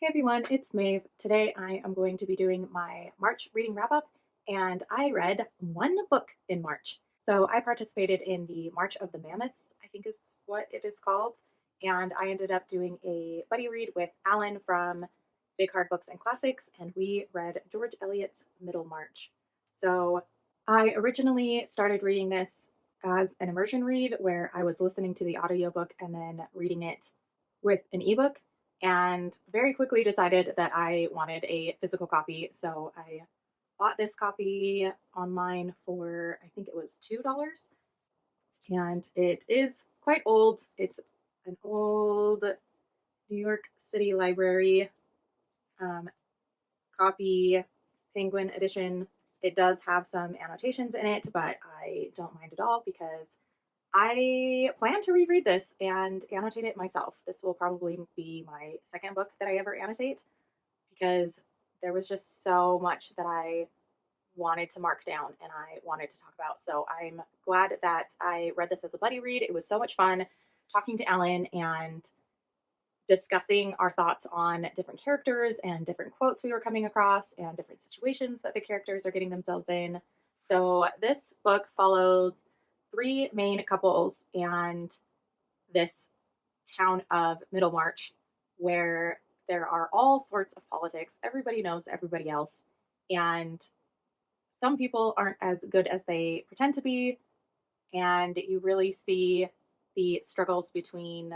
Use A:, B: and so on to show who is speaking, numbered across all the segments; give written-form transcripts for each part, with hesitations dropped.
A: Everyone, it's Maeve. Today I am going to be doing my March reading wrap up, and I read one book in March. So I participated in the March of the Mammoths, I think is what it is called, and I ended up doing a buddy read with Alan from Big Hard Books and Classics, and we read George Eliot's Middlemarch. So I originally started reading this as an immersion read where I was listening to the audiobook and then reading it with an ebook, and very quickly decided that I wanted a physical copy. So I bought this copy online for, I think it was $2. And it is quite old. It's an old New York City Library um, copy, Penguin edition. It does have some annotations in it, but I don't mind at all because I plan to reread this and annotate it myself. This will probably be my second book that I ever annotate because there was just so much that I wanted to mark down and I wanted to talk about. So I'm glad that I read this as a buddy read. It was so much fun talking to Ellen and discussing our thoughts on different characters and different quotes we were coming across and different situations that the characters are getting themselves in. So this book follows three main couples and this town of Middlemarch where there are all sorts of politics. Everybody knows everybody else. And some people aren't as good as they pretend to be. And you really see the struggles between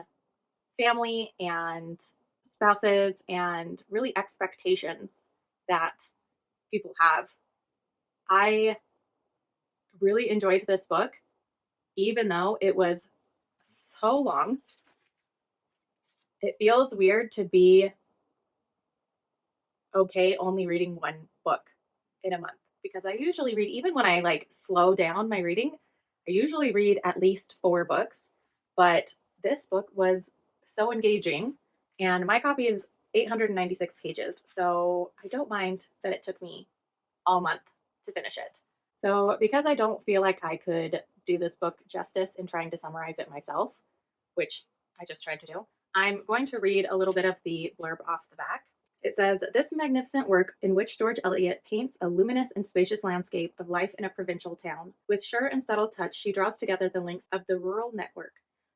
A: family and spouses and really expectations that people have. I really enjoyed this book, even though it was so long. It feels weird to be okay only reading one book in a month because I usually read, even when I like slow down my reading, I usually read at least four books. But this book was so engaging, and my copy is 896 pages. So I don't mind that it took me all month to finish it. So, because I don't feel like I could do this book justice in trying to summarize it myself, which I just tried to do, I'm going to read a little bit of the blurb off the back. It says, "This magnificent work, in which George Eliot paints a luminous and spacious landscape of life in a provincial town. With sure and subtle touch, she draws together the links of the rural network.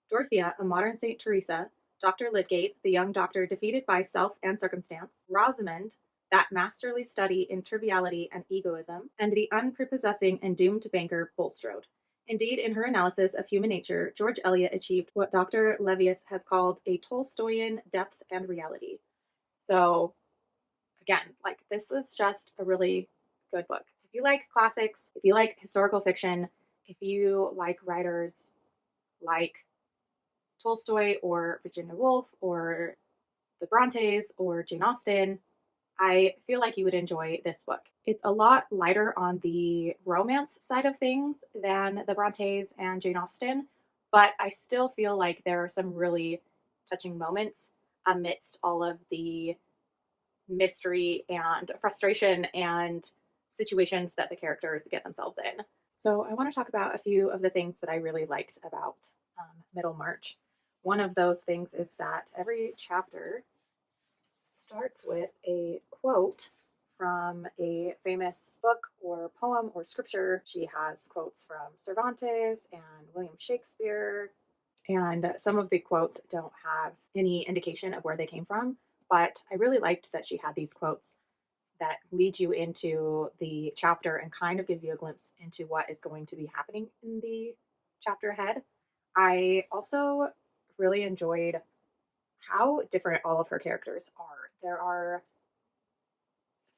A: Dorothea, a modern St. Teresa, Dr. Lydgate, the young doctor defeated by self and circumstance, Rosamond, that masterly study in triviality and egoism, and the unprepossessing and doomed banker Bulstrode. Indeed, in her analysis of human nature, George Eliot achieved what Dr. Levius has called a Tolstoyan depth and reality." So, again, like, this is just a really good book. If you like classics, if you like historical fiction, if you like writers like Tolstoy or Virginia Woolf or the Brontes or Jane Austen, I feel like you would enjoy this book. It's a lot lighter on the romance side of things than the Brontes and Jane Austen, but I still feel like there are some really touching moments amidst all of the mystery and frustration and situations that the characters get themselves in. So I want to talk about a few of the things that I really liked about Middlemarch. One of those things is that every chapter starts with a quote from a famous book or poem or scripture. She has quotes from Cervantes and William Shakespeare, and some of the quotes don't have any indication of where they came from, but I really liked that she had these quotes that lead you into the chapter and kind of give you a glimpse into what is going to be happening in the chapter ahead. I also really enjoyed how different all of her characters are. There are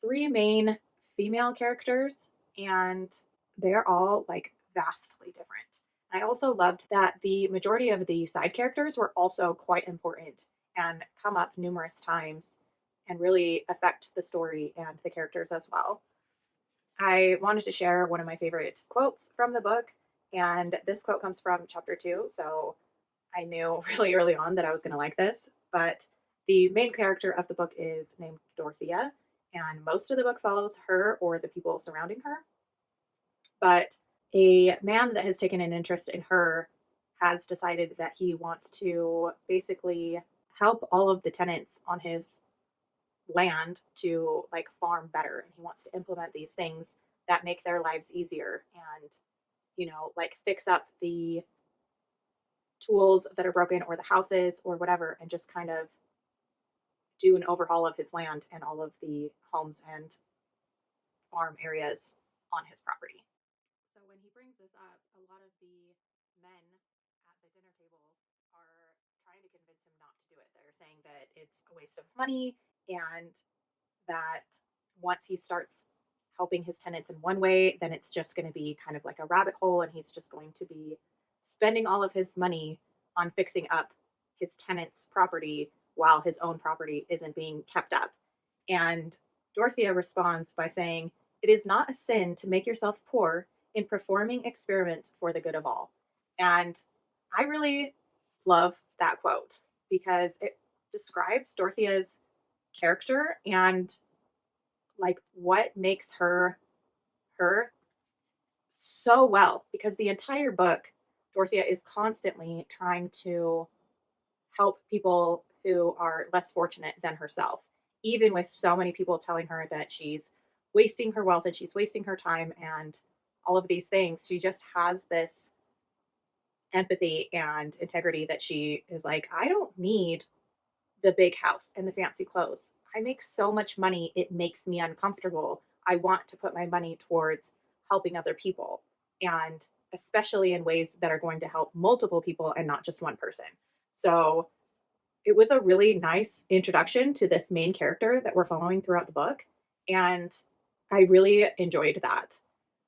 A: three main female characters, and they're all like vastly different. I also loved that the majority of the side characters were also quite important and come up numerous times and really affect the story and the characters as well. I wanted to share one of my favorite quotes from the book, and this quote comes from chapter 2, so I knew really early on that I was going to like this. But the main character of the book is named Dorothea, and most of the book follows her or the people surrounding her. But a man that has taken an interest in her has decided that he wants to basically help all of the tenants on his land to like farm better, and he wants to implement these things that make their lives easier, and like fix up the tools that are broken or the houses or whatever, and just kind of do an overhaul of his land and all of the homes and farm areas on his property. So when he brings this up, a lot of the men at the dinner table are trying to convince him not to do it. They're saying that it's a waste of money, and that once he starts helping his tenants in one way, then it's just going to be kind of like a rabbit hole, and he's just going to be spending all of his money on fixing up his tenants' property while his own property isn't being kept up. And Dorothea responds by saying, "It is not a sin to make yourself poor in performing experiments for the good of all." And I really love that quote because it describes Dorothea's character and like what makes her her so well, because the entire book Dorothea is constantly trying to help people who are less fortunate than herself, even with so many people telling her that she's wasting her wealth and she's wasting her time and all of these things. She just has this empathy and integrity that she is like, I don't need the big house and the fancy clothes. I make so much money, it makes me uncomfortable. I want to put my money towards helping other people, and especially in ways that are going to help multiple people and not just one person. So it was a really nice introduction to this main character that we're following throughout the book. And I really enjoyed that.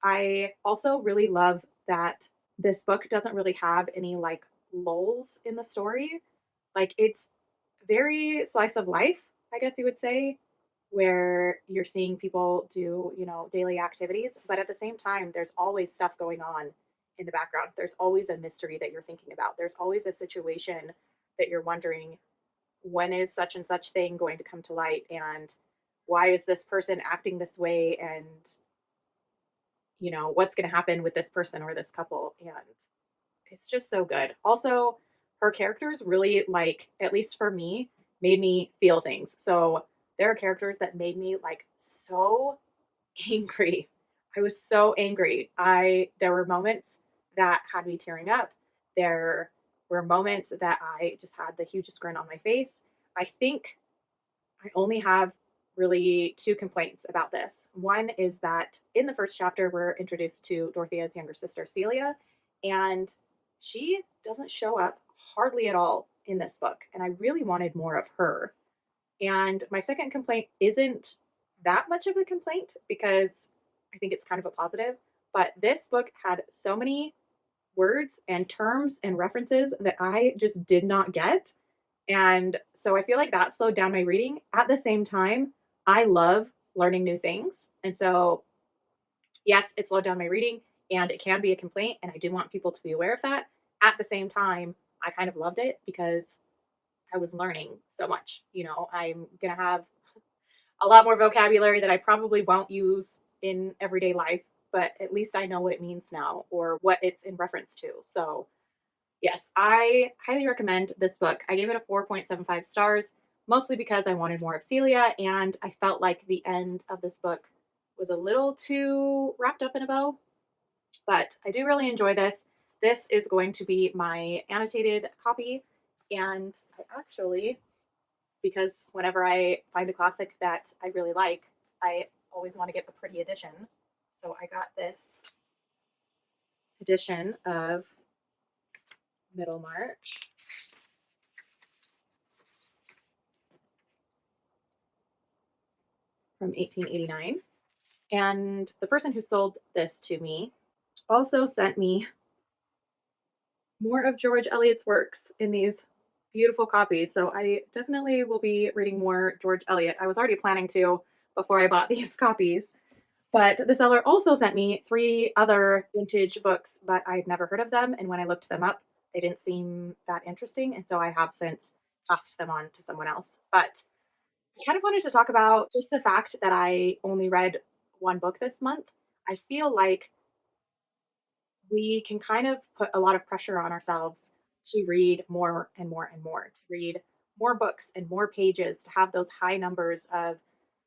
A: I also really love that this book doesn't really have any like lulls in the story. Like it's very slice of life, I guess you would say, where you're seeing people do, daily activities, but at the same time, there's always stuff going on in the background. There's always a mystery that you're thinking about. There's always a situation that you're wondering, when is such and such thing going to come to light, and why is this person acting this way, and what's going to happen with this person or this couple. And it's just so good. Also, her characters really, like, at least for me, made me feel things. So there are characters that made me like so angry. I was so angry. There were moments that had me tearing up. There were moments that I just had the hugest grin on my face. I think I only have really two complaints about this. One is that in the first chapter, we're introduced to Dorothea's younger sister, Celia, and she doesn't show up hardly at all in this book. And I really wanted more of her. And my second complaint isn't that much of a complaint because I think it's kind of a positive. But this book had so many words and terms and references that I just did not get. And so I feel like that slowed down my reading. At the same time, I love learning new things. And so, yes, it slowed down my reading and it can be a complaint. And I do want people to be aware of that. At the same time, I kind of loved it because I was learning so much. I'm going to have a lot more vocabulary that I probably won't use in everyday life, but at least I know what it means now or what it's in reference to. So, yes, I highly recommend this book. I gave it a 4.75 stars, mostly because I wanted more of Celia, and I felt like the end of this book was a little too wrapped up in a bow. But I do really enjoy this. This is going to be my annotated copy, and I actually, because whenever I find a classic that I really like, I always want to get the pretty edition. So I got this edition of Middlemarch from 1889. And the person who sold this to me also sent me more of George Eliot's works in these beautiful copies. So I definitely will be reading more George Eliot. I was already planning to before I bought these copies. But the seller also sent me three other vintage books, but I'd never heard of them. And when I looked them up, they didn't seem that interesting. And so I have since passed them on to someone else. But I kind of wanted to talk about just the fact that I only read one book this month. I feel like we can kind of put a lot of pressure on ourselves to read more and more and more, to read more books and more pages, to have those high numbers of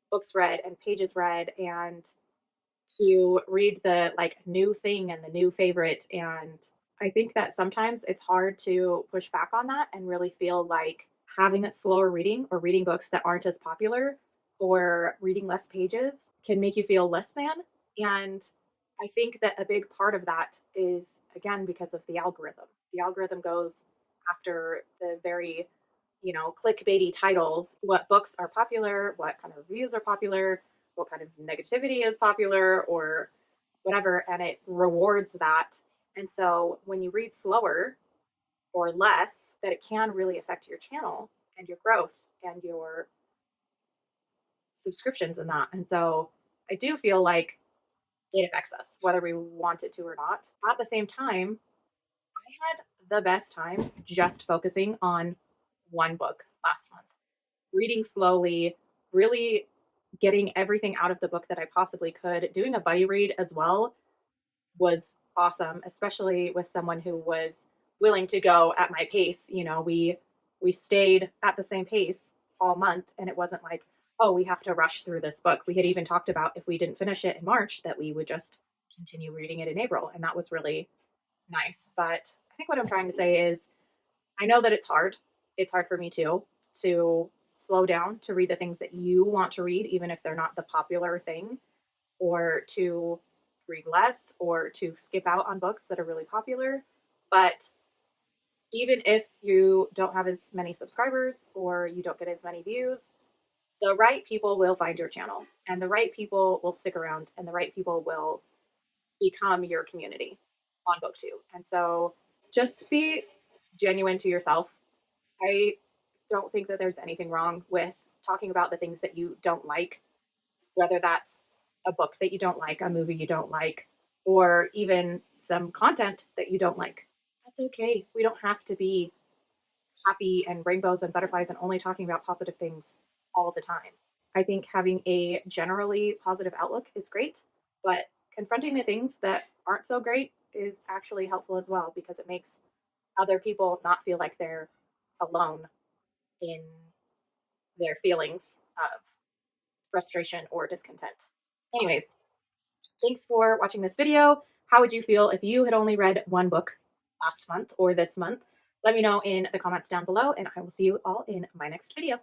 A: books read and pages read, and to read the like new thing and the new favorite. And I think that sometimes it's hard to push back on that and really feel like having a slower reading or reading books that aren't as popular or reading less pages can make you feel less than. And I think that a big part of that is, again, because of the algorithm. The algorithm goes after the very, clickbaity titles, what books are popular, what kind of reviews are popular, what kind of negativity is popular, or whatever, and it rewards that. And so when you read slower or less, that it can really affect your channel and your growth and your subscriptions and that. And so I do feel like it affects us, whether we want it to or not. At the same time, I had the best time just focusing on one book last month, reading slowly, really getting everything out of the book that I possibly could. Doing a buddy read as well was awesome, especially with someone who was willing to go at my pace. We stayed at the same pace all month, and it wasn't like, oh, we have to rush through this book. We had even talked about if we didn't finish it in March that we would just continue reading it in April, and that was really nice. But I think what I'm trying to say is I know that it's hard. It's hard for me too to slow down to read the things that you want to read, even if they're not the popular thing, or to read less, or to skip out on books that are really popular. But even if you don't have as many subscribers or you don't get as many views, the right people will find your channel, and the right people will stick around, and the right people will become your community on BookTube. And so just be genuine to yourself. I don't think that there's anything wrong with talking about the things that you don't like, whether that's a book that you don't like, a movie you don't like, or even some content that you don't like. That's okay. We don't have to be happy and rainbows and butterflies and only talking about positive things all the time. I think having a generally positive outlook is great, but confronting the things that aren't so great is actually helpful as well, because it makes other people not feel like they're alone in their feelings of frustration or discontent. Anyways, thanks for watching this video. How would you feel if you had only read one book last month or this month? Let me know in the comments down below, and I will see you all in my next video.